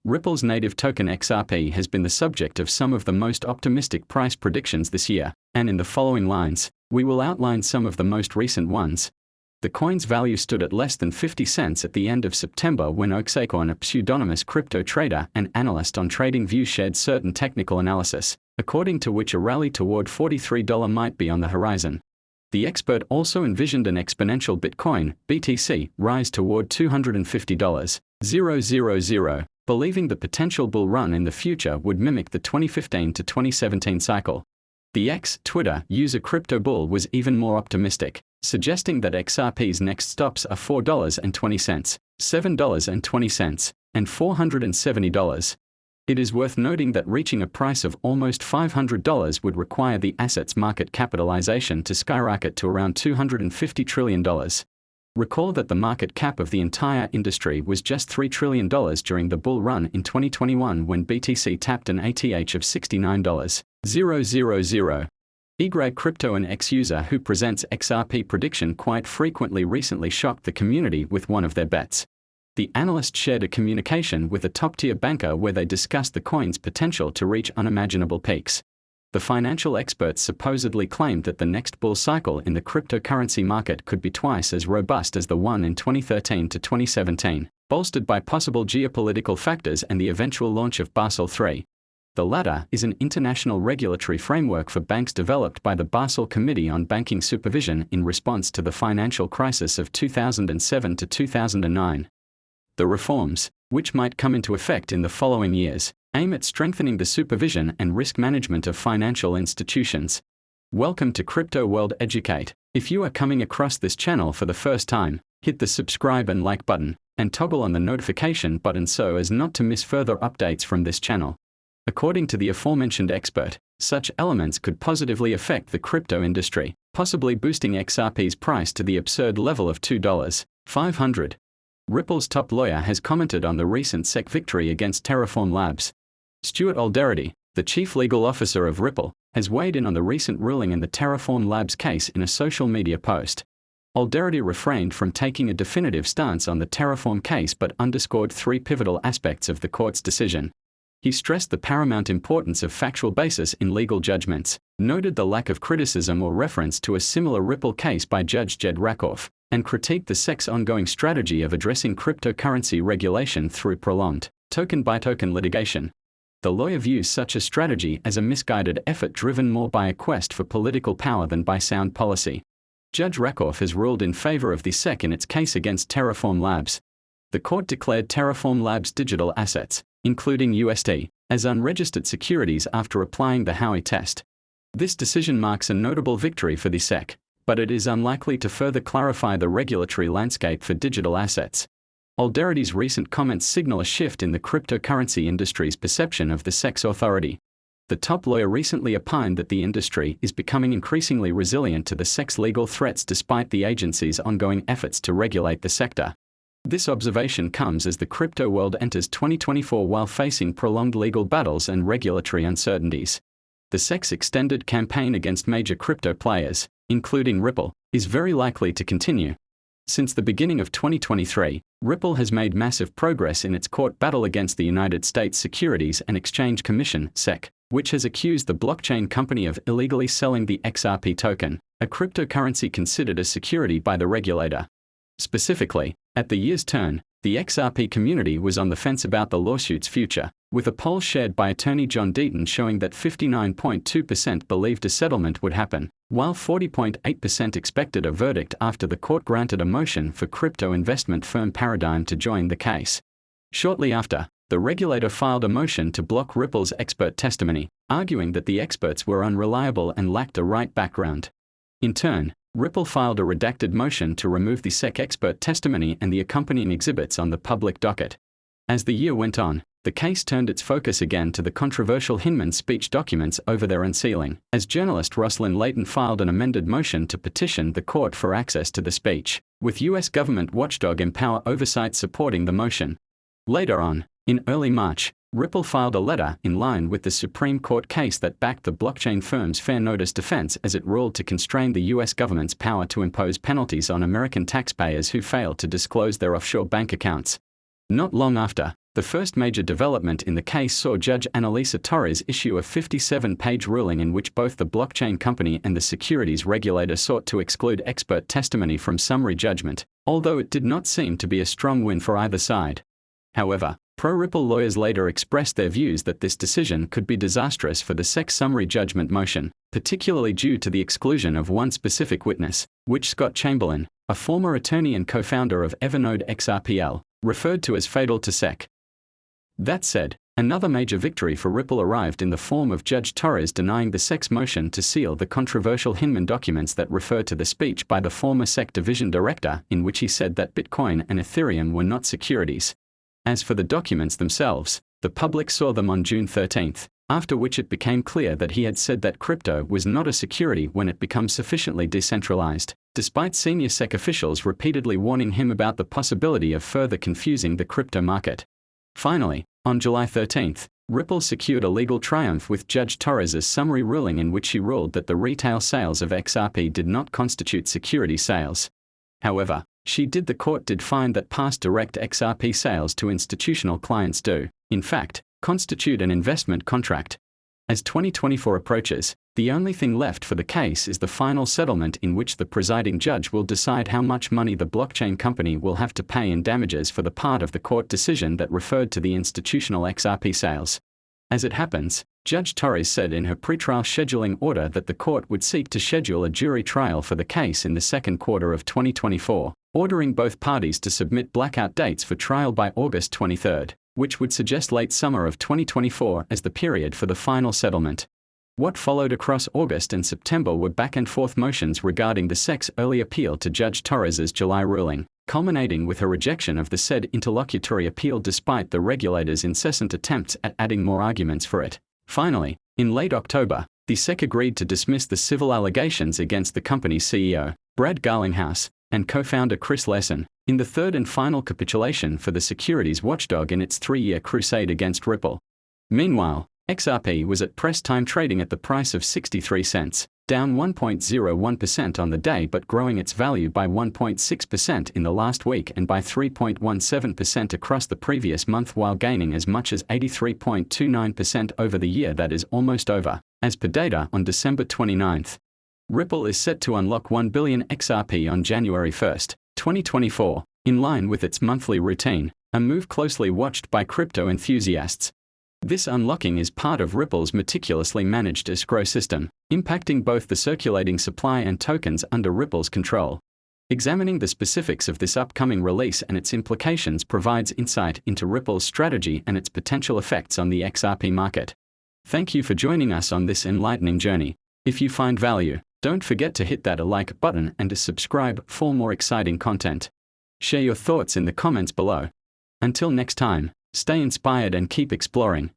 Ripple's native token XRP has been the subject of some of the most optimistic price predictions this year, and in the following lines, we will outline some of the most recent ones. The coin's value stood at less than 50 cents at the end of September when Oxacorn, a pseudonymous crypto trader and analyst on TradingView, shared certain technical analysis, according to which a rally toward $43 might be on the horizon. The expert also envisioned an exponential Bitcoin (BTC) rise toward $250,000, believing the potential bull run in the future would mimic the 2015 to 2017 cycle. The ex-Twitter user CryptoBull was even more optimistic, suggesting that XRP's next stops are $4.20, $7.20, and $470. It is worth noting that reaching a price of almost $500 would require the asset's market capitalization to skyrocket to around $250 trillion. Recall that the market cap of the entire industry was just $3 trillion during the bull run in 2021 when BTC tapped an ATH of $69,000. eGreg Crypto, an ex-user who presents XRP prediction quite frequently, recently shocked the community with one of their bets. The analyst shared a communication with a top-tier banker where they discussed the coin's potential to reach unimaginable peaks. The financial experts supposedly claimed that the next bull cycle in the cryptocurrency market could be twice as robust as the one in 2013 to 2017, bolstered by possible geopolitical factors and the eventual launch of Basel III. The latter is an international regulatory framework for banks developed by the Basel Committee on Banking Supervision in response to the financial crisis of 2007 to 2009. The reforms, which might come into effect in the following years, aim at strengthening the supervision and risk management of financial institutions. Welcome to Crypto World Educate. If you are coming across this channel for the first time, hit the subscribe and like button, and toggle on the notification button so as not to miss further updates from this channel. According to the aforementioned expert, such elements could positively affect the crypto industry, possibly boosting XRP's price to the absurd level of $2.500. Ripple's top lawyer has commented on the recent SEC victory against Terraform Labs. Stuart Alderity, the chief legal officer of Ripple, has weighed in on the recent ruling in the Terraform Labs case in a social media post. Alderity refrained from taking a definitive stance on the Terraform case but underscored three pivotal aspects of the court's decision. He stressed the paramount importance of factual basis in legal judgments, noted the lack of criticism or reference to a similar Ripple case by Judge Jed Rakoff, and critiqued the SEC's ongoing strategy of addressing cryptocurrency regulation through prolonged, token-by-token litigation. The lawyer views such a strategy as a misguided effort driven more by a quest for political power than by sound policy. Judge Rakoff has ruled in favor of the SEC in its case against Terraform Labs. The court declared Terraform Labs' digital assets, including USD, as unregistered securities after applying the Howey test. This decision marks a notable victory for the SEC, but it is unlikely to further clarify the regulatory landscape for digital assets. Alderity's recent comments signal a shift in the cryptocurrency industry's perception of the SEC's authority. The top lawyer recently opined that the industry is becoming increasingly resilient to the SEC's legal threats despite the agency's ongoing efforts to regulate the sector. This observation comes as the crypto world enters 2024 while facing prolonged legal battles and regulatory uncertainties. The SEC's extended campaign against major crypto players, including Ripple, is very likely to continue. Since the beginning of 2023, Ripple has made massive progress in its court battle against the United States Securities and Exchange Commission (SEC), which has accused the blockchain company of illegally selling the XRP token, a cryptocurrency considered a security by the regulator. Specifically, at the year's turn, the XRP community was on the fence about the lawsuit's future, with a poll shared by attorney John Deaton showing that 59.2% believed a settlement would happen, while 40.8% expected a verdict after the court granted a motion for crypto investment firm Paradigm to join the case. Shortly after, the regulator filed a motion to block Ripple's expert testimony, arguing that the experts were unreliable and lacked a right background. In turn, Ripple filed a redacted motion to remove the SEC expert testimony and the accompanying exhibits on the public docket. As the year went on, the case turned its focus again to the controversial Hinman speech documents over their unsealing, as journalist Roslyn Layton filed an amended motion to petition the court for access to the speech, with U.S. government watchdog Empower Oversight supporting the motion. Later on, in early March, Ripple filed a letter in line with the Supreme Court case that backed the blockchain firm's fair notice defense as it ruled to constrain the U.S. government's power to impose penalties on American taxpayers who failed to disclose their offshore bank accounts. Not long after, The first major development in the case saw Judge Analisa Torres issue a 57-page ruling in which both the blockchain company and the securities regulator sought to exclude expert testimony from summary judgment, although it did not seem to be a strong win for either side. However, pro-Ripple lawyers later expressed their views that this decision could be disastrous for the SEC summary judgment motion, particularly due to the exclusion of one specific witness, which Scott Chamberlain, a former attorney and co-founder of Evernode XRPL, referred to as fatal to SEC. That said, another major victory for Ripple arrived in the form of Judge Torres denying the SEC's motion to seal the controversial Hinman documents that refer to the speech by the former SEC division director in which he said that Bitcoin and Ethereum were not securities. As for the documents themselves, the public saw them on June 13, after which it became clear that he had said that crypto was not a security when it becomes sufficiently decentralized, despite senior SEC officials repeatedly warning him about the possibility of further confusing the crypto market. Finally, on July 13, Ripple secured a legal triumph with Judge Torres's summary ruling in which she ruled that the retail sales of XRP did not constitute security sales. However, the court did find that past direct XRP sales to institutional clients do, in fact, constitute an investment contract. As 2024 approaches, the only thing left for the case is the final settlement in which the presiding judge will decide how much money the blockchain company will have to pay in damages for the part of the court decision that referred to the institutional XRP sales. As it happens, Judge Torres said in her pretrial scheduling order that the court would seek to schedule a jury trial for the case in the second quarter of 2024, ordering both parties to submit blackout dates for trial by August 23, which would suggest late summer of 2024 as the period for the final settlement. What followed across August and September were back-and-forth motions regarding the SEC's early appeal to Judge Torres's July ruling, culminating with her rejection of the said interlocutory appeal despite the regulator's incessant attempts at adding more arguments for it. Finally, in late October, the SEC agreed to dismiss the civil allegations against the company's CEO, Brad Garlinghouse, and co-founder Chris Lesson, in the third and final capitulation for the securities watchdog in its 3-year crusade against Ripple. Meanwhile, XRP was at press time trading at the price of 63 cents, down 1.01% on the day but growing its value by 1.6% in the last week and by 3.17% across the previous month while gaining as much as 83.29% over the year that is almost over, as per data on December 29. Ripple is set to unlock 1 billion XRP on January 1, 2024, in line with its monthly routine, a move closely watched by crypto enthusiasts. This unlocking is part of Ripple's meticulously managed escrow system, impacting both the circulating supply and tokens under Ripple's control. Examining the specifics of this upcoming release and its implications provides insight into Ripple's strategy and its potential effects on the XRP market. Thank you for joining us on this enlightening journey. If you find value, don't forget to hit that like button and to subscribe for more exciting content. Share your thoughts in the comments below. Until next time, stay inspired and keep exploring.